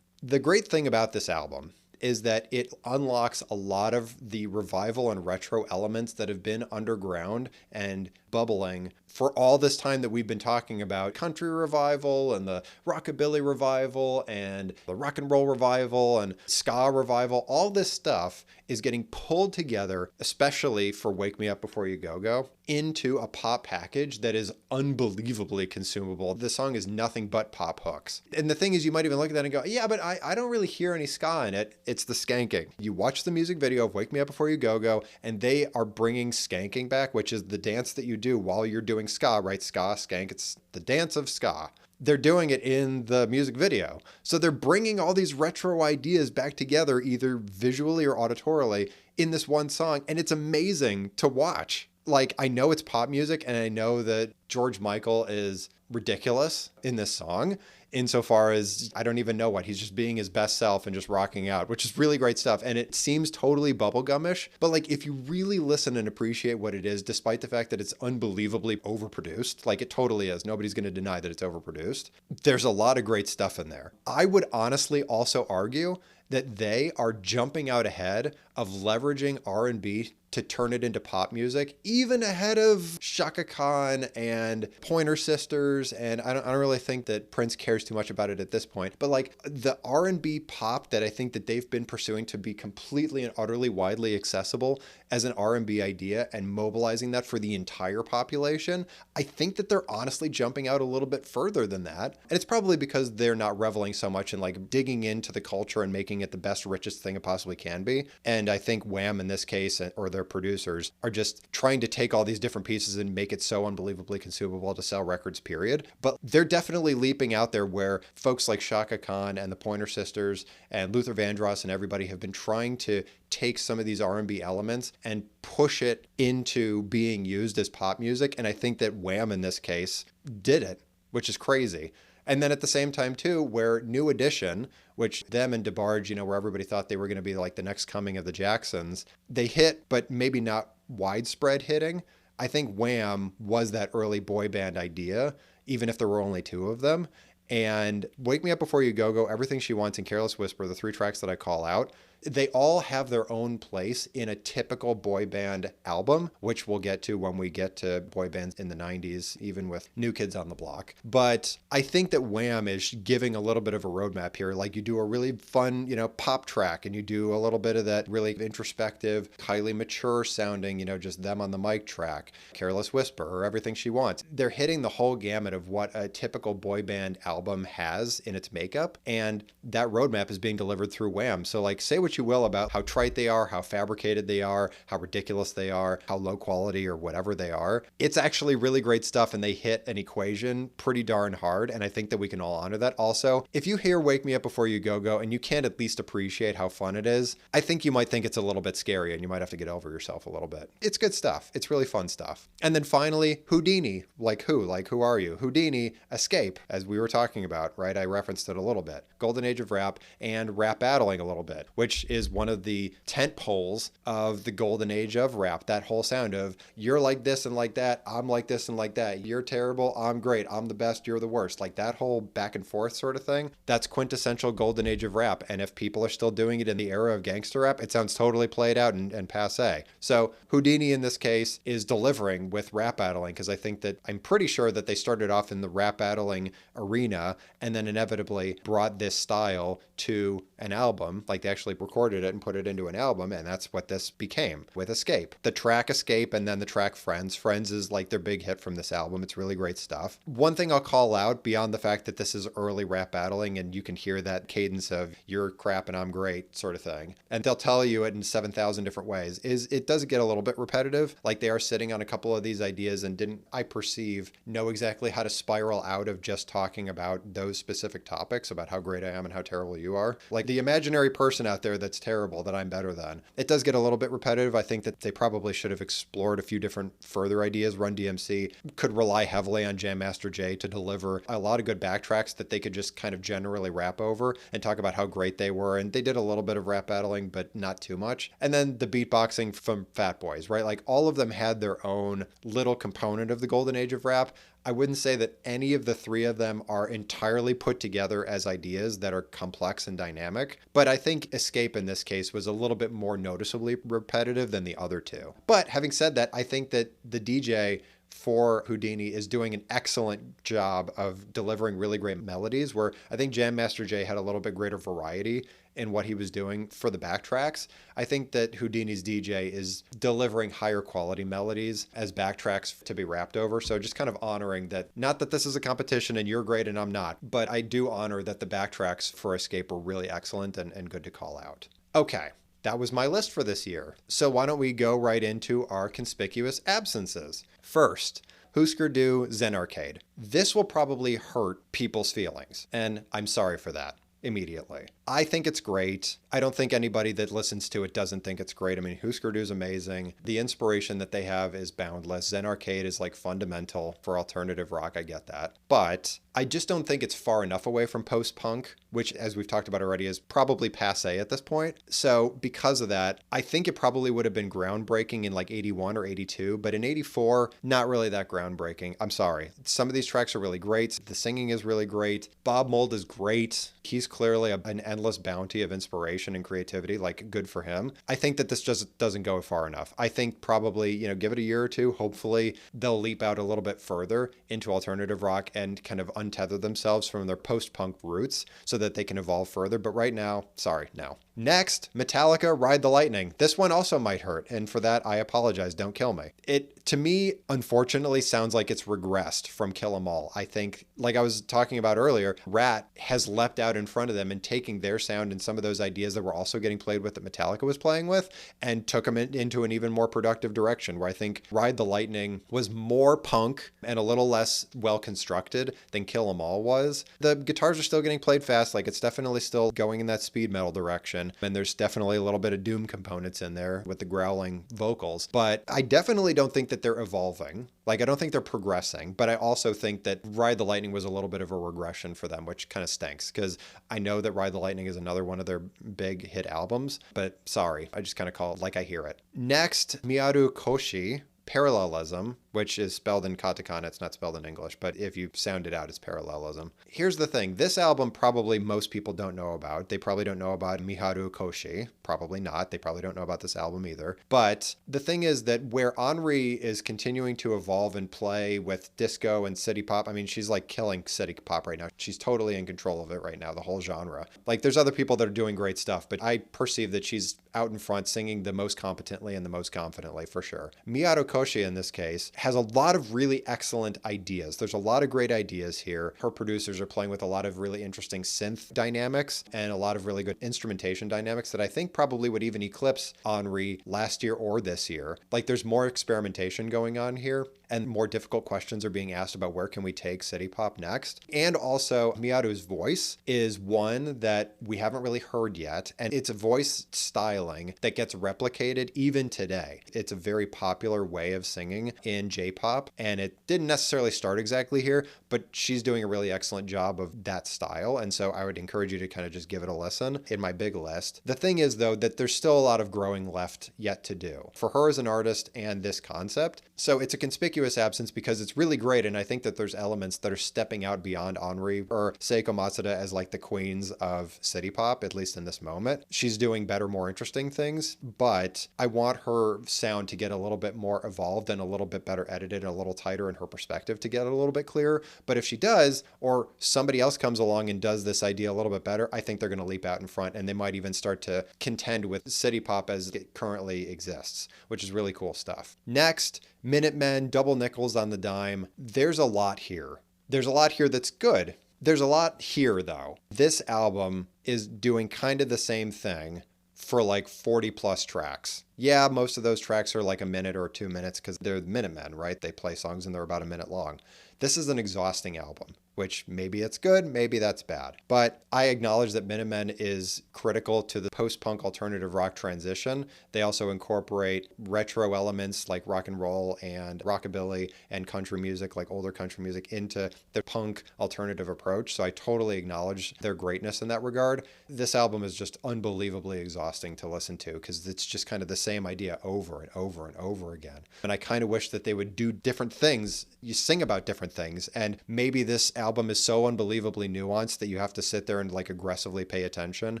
The great thing about this album is that it unlocks a lot of the revival and retro elements that have been underground and bubbling for all this time that we've been talking about country revival and the rockabilly revival and the rock and roll revival and ska revival, all this stuff is getting pulled together, especially for Wake Me Up Before You Go Go, into a pop package that is unbelievably consumable. The song is nothing but pop hooks. And the thing is, you might even look at that and go, yeah, but I don't really hear any ska in it. It's the skanking. You watch the music video of Wake Me Up Before You Go Go, and they are bringing skanking back, which is the dance that you do while you're doing ska, right? Ska, skank, it's the dance of ska. They're doing it in the music video. So they're bringing all these retro ideas back together, either visually or auditorily, in this one song. And it's amazing to watch. Like, I know it's pop music, and I know that George Michael is ridiculous in this song, insofar as I don't even know what, he's just being his best self and just rocking out, which is really great stuff. And it seems totally bubblegumish, but like, if you really listen and appreciate what it is, despite the fact that it's unbelievably overproduced, like it totally is, nobody's going to deny that it's overproduced, there's a lot of great stuff in there. I would honestly also argue that they are jumping out ahead of leveraging R&B to turn it into pop music, even ahead of Chaka Khan and Pointer Sisters. And I don't really think that Prince cares too much about it at this point, but like the R&B pop that I think that they've been pursuing to be completely and utterly widely accessible as an R&B idea and mobilizing that for the entire population, I think that they're honestly jumping out a little bit further than that. And it's probably because they're not reveling so much in like digging into the culture and making it the best, richest thing it possibly can be. And I think Wham in this case, or their producers, are just trying to take all these different pieces and make it so unbelievably consumable to sell records, period. But they're definitely leaping out there where folks like Chaka Khan and the Pointer Sisters and Luther Vandross and everybody have been trying to take some of these R&B elements and push it into being used as pop music. And I think that Wham in this case did it, which is crazy. And then at the same time, too, where New Edition, which them and DeBarge, you know, where everybody thought they were going to be like the next coming of the Jacksons, they hit, but maybe not widespread hitting. I think Wham was that early boy band idea, even if there were only two of them. And Wake Me Up Before You Go Go, Everything She Wants, and Careless Whisper, the three tracks that I call out, they all have their own place in a typical boy band album, which we'll get to when we get to boy bands in the 90s, even with New Kids on the Block. But I think that Wham is giving a little bit of a roadmap here. Like, you do a really fun, you know, pop track, and you do a little bit of that really introspective, highly mature sounding, you know, just them on the mic track, Careless Whisper, or Everything She Wants. They're hitting the whole gamut of what a typical boy band album has in its makeup, and that roadmap is being delivered through Wham. So like, say what you will about how trite they are, how fabricated they are, how ridiculous they are, how low quality or whatever they are. It's actually really great stuff, and they hit an equation pretty darn hard, and I think that we can all honor that. Also, if you hear Wake Me Up Before You Go Go and you can't at least appreciate how fun it is, I think you might think it's a little bit scary and you might have to get over yourself a little bit. It's good stuff. It's really fun stuff. And then finally, Houdini. Like who are you? Houdini, Escape, as we were talking about, right? I referenced it a little bit. Golden Age of Rap, and Rap Battling a little bit, which is one of the tent poles of the golden age of rap. That whole sound of, you're like this and like that, I'm like this and like that, you're terrible, I'm great, I'm the best, you're the worst. Like that whole back and forth sort of thing, that's quintessential golden age of rap. And if people are still doing it in the era of gangster rap, it sounds totally played out and passe. So Houdini in this case is delivering with Rap Battling, because I think that, I'm pretty sure that they started off in the rap battling arena and then inevitably brought this style to an album. Like, they actually recorded it and put it into an album, and that's what this became with Escape. The track Escape, and then the track Friends. Friends is like their big hit from this album. It's really great stuff. One thing I'll call out, beyond the fact that this is early Rap Battling and you can hear that cadence of you're crap and I'm great sort of thing, and they'll tell you it in 7,000 different ways, is it does get a little bit repetitive. Like, they are sitting on a couple of these ideas and didn't, I perceive, know exactly how to spiral out of just talking about those specific topics, about how great I am and how terrible you are. Like, the imaginary person out there that's terrible that I'm better than. It does get a little bit repetitive. I think that they probably should have explored a few different further ideas. Run DMC could rely heavily on Jam Master Jay to deliver a lot of good backtracks that they could just kind of generally rap over and talk about how great they were. And they did a little bit of rap battling, but not too much. And then the beatboxing from Fat Boys, right? Like, all of them had their own little component of the golden age of rap. I wouldn't say that any of the three of them are entirely put together as ideas that are complex and dynamic, but I think Escape in this case was a little bit more noticeably repetitive than the other two. But having said that, I think that the DJ for Houdini is doing an excellent job of delivering really great melodies, where I think Jam Master Jay had a little bit greater variety in what he was doing for the backtracks. I think that Houdini's DJ is delivering higher quality melodies as backtracks to be rapped over. So just kind of honoring that, not that this is a competition and you're great and I'm not, but I do honor that the backtracks for Escape were really excellent and good to call out. Okay. That was my list for this year. So why don't we go right into our conspicuous absences? First, Husker Du Zen Arcade. This will probably hurt people's feelings, and I'm sorry for that immediately. I think it's great. I don't think anybody that listens to it doesn't think it's great. I mean, Husker Du is amazing. The inspiration that they have is boundless. Zen Arcade is like fundamental for alternative rock. I get that. But I just don't think it's far enough away from post-punk, which, as we've talked about already, is probably passé at this point. So because of that, I think it probably would have been groundbreaking in like 81 or 82, but in 84, not really that groundbreaking. I'm sorry. Some of these tracks are really great. The singing is really great. Bob Mould is great. He's clearly an endless bounty of inspiration and creativity, like good for him. I think that this just doesn't go far enough. I think probably, give it a year or two. Hopefully they'll leap out a little bit further into alternative rock and kind of untether themselves from their post-punk roots so that they can evolve further. But right now, sorry, no. Next, Metallica, Ride the Lightning. This one also might hurt, and for that, I apologize. Don't kill me. It, to me, unfortunately, sounds like it's regressed from Kill 'Em All. I think, like I was talking about earlier, Rat has leapt out in front of them and taking their sound and some of those ideas that were also getting played with that Metallica was playing with and took them into an even more productive direction, where I think Ride the Lightning was more punk and a little less well-constructed than Kill 'Em All was. The guitars are still getting played fast. Like, it's definitely still going in that speed metal direction. And there's definitely a little bit of doom components in there with the growling vocals. But I definitely don't think that they're evolving. Like, I don't think they're progressing. But I also think that Ride the Lightning was a little bit of a regression for them, which kind of stinks, because I know that Ride the Lightning is another one of their big hit albums. But sorry, I just kind of call it like I hear it. Next, Miyaru Koshi, Parallelism, which is spelled in katakana. It's not spelled in English, but if you sound it out, it's parallelism. Here's the thing. This album probably most people don't know about. They probably don't know about Miharu Koshi. Probably not. They probably don't know about this album either. But the thing is that where Henri is continuing to evolve and play with disco and city pop, I mean, she's like killing city pop right now. She's totally in control of it right now, the whole genre. Like, there's other people that are doing great stuff, but I perceive that she's out in front singing the most competently and the most confidently for sure. Miyaru Koshi in this case has a lot of really excellent ideas. There's a lot of great ideas here. Her producers are playing with a lot of really interesting synth dynamics and a lot of really good instrumentation dynamics that I think probably would even eclipse Henri last year or this year. Like, there's more experimentation going on here and more difficult questions are being asked about where can we take city pop next. And also Miyaru's voice is one that we haven't really heard yet. And it's a voice styling that gets replicated even today. It's a very popular way of singing in J-pop. And it didn't necessarily start exactly here, but she's doing a really excellent job of that style. And so I would encourage you to kind of just give it a listen in my big list. The thing is, though, that there's still a lot of growing left yet to do for her as an artist and this concept. So it's a conspicuous absence because it's really great. And I think that there's elements that are stepping out beyond Henri or Seiko Matsuda as like the queens of city pop, at least in this moment. She's doing better, more interesting things, but I want her sound to get a little bit more evolved and a little bit better edited and a little tighter in her perspective to get a little bit clearer. But if she does, or somebody else comes along and does this idea a little bit better, I think they're going to leap out in front and they might even start to contend with city pop as it currently exists, which is really cool stuff. Next, Minutemen, double nickels on the dime. There's a lot here. There's a lot here that's good. There's a lot here, though. This album is doing kind of the same thing for like 40 plus tracks. Yeah, most of those tracks are like a minute or 2 minutes because they're the Minutemen, right? They play songs and they're about a minute long. This is an exhausting album, which maybe it's good, maybe that's bad. But I acknowledge that Minutemen is critical to the post-punk alternative rock transition. They also incorporate retro elements like rock and roll and rockabilly and country music, like older country music, into the punk alternative approach. So I totally acknowledge their greatness in that regard. This album is just unbelievably exhausting to listen to because it's just kind of the same idea over and over and over again. And I kind of wish that they would do different things. You sing about different things, and maybe this album is so unbelievably nuanced that you have to sit there and like aggressively pay attention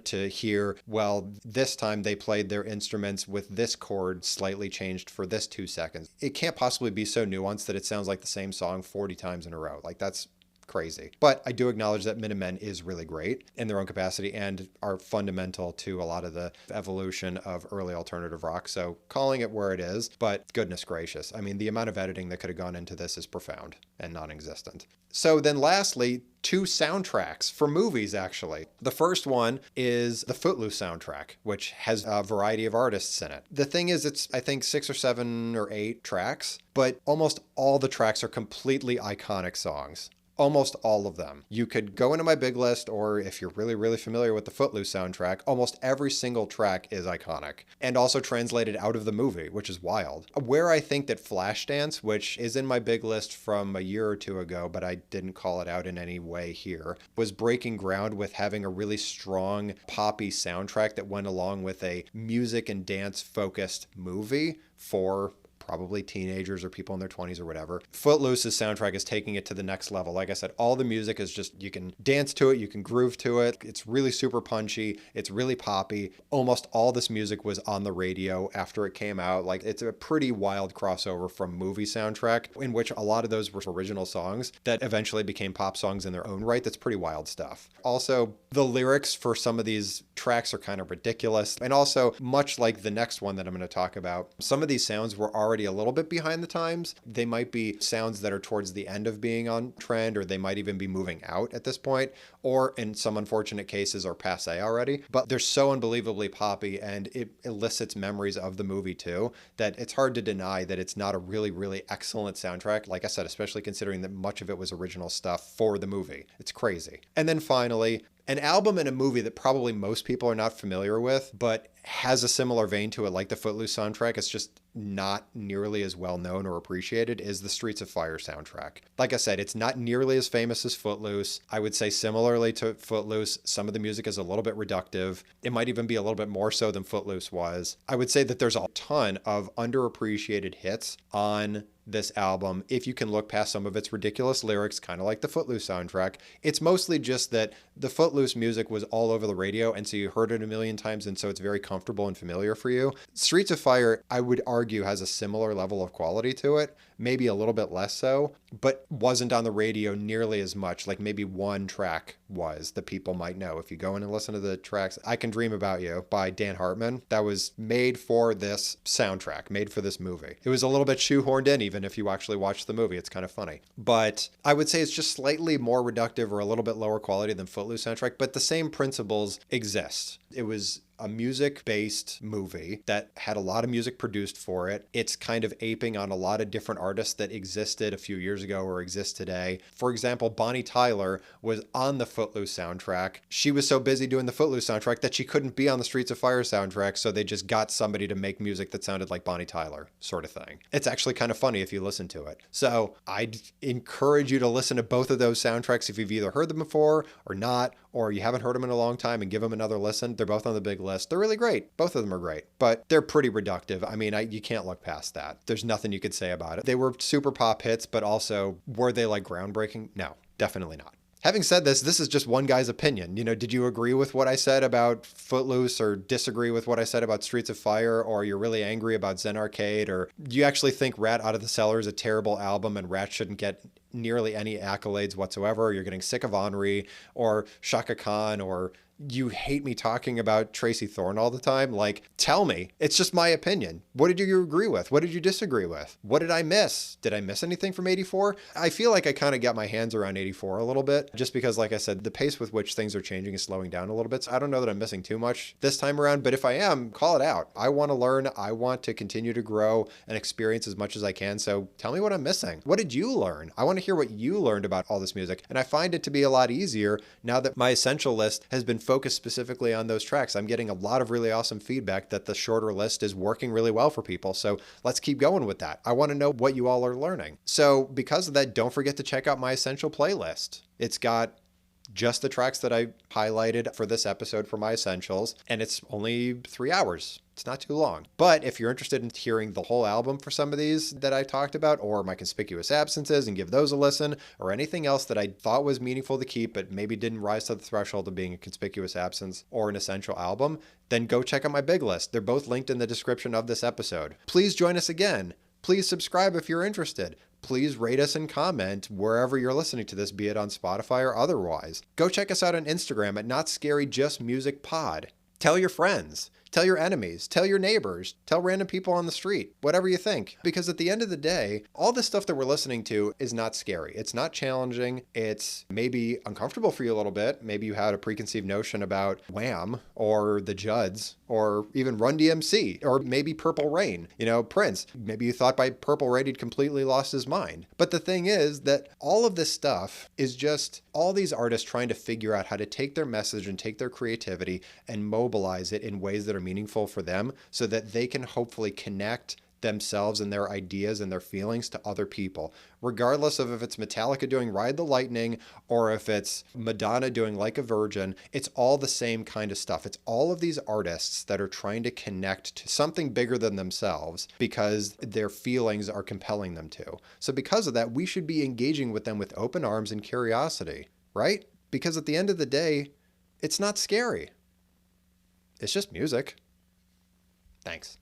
to hear, well, this time they played their instruments with this chord slightly changed for this 2 seconds. It can't possibly be so nuanced that it sounds like the same song 40 times in a row. Like, that's crazy. But I do acknowledge that Minutemen is really great in their own capacity and are fundamental to a lot of the evolution of early alternative rock. So calling it where it is, but goodness gracious. I mean, the amount of editing that could have gone into this is profound and non-existent. So then lastly, 2 soundtracks for movies, actually. The first one is the Footloose soundtrack, which has a variety of artists in it. The thing is, it's, I think, 6 or 7 or 8 tracks, but almost all the tracks are completely iconic songs. Almost all of them. You could go into my big list, or if you're really, really familiar with the Footloose soundtrack, almost every single track is iconic and also translated out of the movie, which is wild. Where I think that Flashdance, which is in my big list from a year or 2 ago, but I didn't call it out in any way here, was breaking ground with having a really strong poppy soundtrack that went along with a music and dance focused movie for probably teenagers or people in their 20s or whatever. Footloose's soundtrack is taking it to the next level. Like I said, all the music is just, you can dance to it, you can groove to it. It's really super punchy. It's really poppy. Almost all this music was on the radio after it came out. Like, it's a pretty wild crossover from movie soundtrack, in which a lot of those were original songs that eventually became pop songs in their own right. That's pretty wild stuff. Also, the lyrics for some of these tracks are kind of ridiculous. And also, much like the next one that I'm going to talk about, some of these sounds were already a little bit behind the times. They might be sounds that are towards the end of being on trend, or they might even be moving out at this point, or in some unfortunate cases are passe already. But they're so unbelievably poppy, and it elicits memories of the movie too, that it's hard to deny that it's not a really, really excellent soundtrack. Like I said, especially considering that much of it was original stuff for the movie. It's crazy. And then finally, an album and a movie that probably most people are not familiar with, but has a similar vein to it, like the Footloose soundtrack. It's just not nearly as well known or appreciated, is the Streets of Fire soundtrack. Like I said, it's not nearly as famous as Footloose. I would say similarly to Footloose, some of the music is a little bit reductive. It might even be a little bit more so than Footloose was. I would say that there's a ton of underappreciated hits on this album, if you can look past some of its ridiculous lyrics, kind of like the Footloose soundtrack. It's mostly just that the Footloose music was all over the radio, and so you heard it a million times, and so it's very comfortable and familiar for you. Streets of Fire, I would argue, has a similar level of quality to it, maybe a little bit less so, but wasn't on the radio nearly as much. Like, maybe one track was that people might know. If you go in and listen to the tracks, I Can Dream About You by Dan Hartman, that was made for this soundtrack, made for this movie. It was a little bit shoehorned in, even if you actually watch the movie. It's kind of funny. But I would say it's just slightly more reductive or a little bit lower quality than Footloose soundtrack, but the same principles exist. It was a music-based movie that had a lot of music produced for it. It's kind of aping on a lot of different artists that existed a few years ago or exist today. For example, Bonnie Tyler was on the Footloose soundtrack. She was so busy doing the Footloose soundtrack that she couldn't be on the Streets of Fire soundtrack, so they just got somebody to make music that sounded like Bonnie Tyler, sort of thing. It's actually kind of funny if you listen to it. So I'd encourage you to listen to both of those soundtracks if you've either heard them before or not, or you haven't heard them in a long time, and give them another listen. They're both on the big list. They're really great. Both of them are great, but they're pretty reductive. I mean, you can't look past that. There's nothing you could say about it. They were super pop hits, but also, were they like groundbreaking? No, definitely not. Having said this, this is just one guy's opinion. You know, did you agree with what I said about Footloose, or disagree with what I said about Streets of Fire, or you're really angry about Zen Arcade, or do you actually think Rat Out of the Cellar is a terrible album and Rat shouldn't get nearly any accolades whatsoever, or you're getting sick of Henri or Shaka Khan, or you hate me talking about Tracy Thorn all the time? Like, tell me. It's just my opinion. What did you agree with? What did you disagree with? What did I miss? Did I miss anything from 84? I feel like I kind of got my hands around 84 a little bit, just because, like I said, the pace with which things are changing is slowing down a little bit. So I don't know that I'm missing too much this time around, but if I am, call it out. I want to learn. I want to continue to grow and experience as much as I can. So tell me what I'm missing. What did you learn? I want to hear what you learned about all this music. And I find it to be a lot easier now that my essential list has been focused specifically on those tracks. I'm getting a lot of really awesome feedback that the shorter list is working really well for people. So let's keep going with that. I want to know what you all are learning. So because of that, don't forget to check out my essential playlist. It's got just the tracks that I highlighted for this episode for my essentials, and it's only 3 hours. It's not too long. But if you're interested in hearing the whole album for some of these that I talked about, or my conspicuous absences and give those a listen, or anything else that I thought was meaningful to keep but maybe didn't rise to the threshold of being a conspicuous absence or an essential album, then go check out my big list. They're both linked in the description of this episode. Please join us again. Please subscribe if you're interested. Please rate us and comment wherever you're listening to this, be it on Spotify or otherwise. Go check us out on Instagram at Not Scary Just Music Pod. Tell your friends. Tell your enemies, tell your neighbors, tell random people on the street, whatever you think. Because at the end of the day, all this stuff that we're listening to is not scary. It's not challenging. It's maybe uncomfortable for you a little bit. Maybe you had a preconceived notion about Wham or the Judds or even Run DMC or maybe Purple Rain, Prince. Maybe you thought by Purple Rain he'd completely lost his mind. But the thing is that all of this stuff is just all these artists trying to figure out how to take their message and take their creativity and mobilize it in ways that are meaningful for them so that they can hopefully connect themselves and their ideas and their feelings to other people, regardless of if it's Metallica doing Ride the Lightning or if it's Madonna doing Like a Virgin. It's all the same kind of stuff. It's all of these artists that are trying to connect to something bigger than themselves because their feelings are compelling them to. So because of that, we should be engaging with them with open arms and curiosity, right? Because at the end of the day, it's not scary. It's just music. Thanks.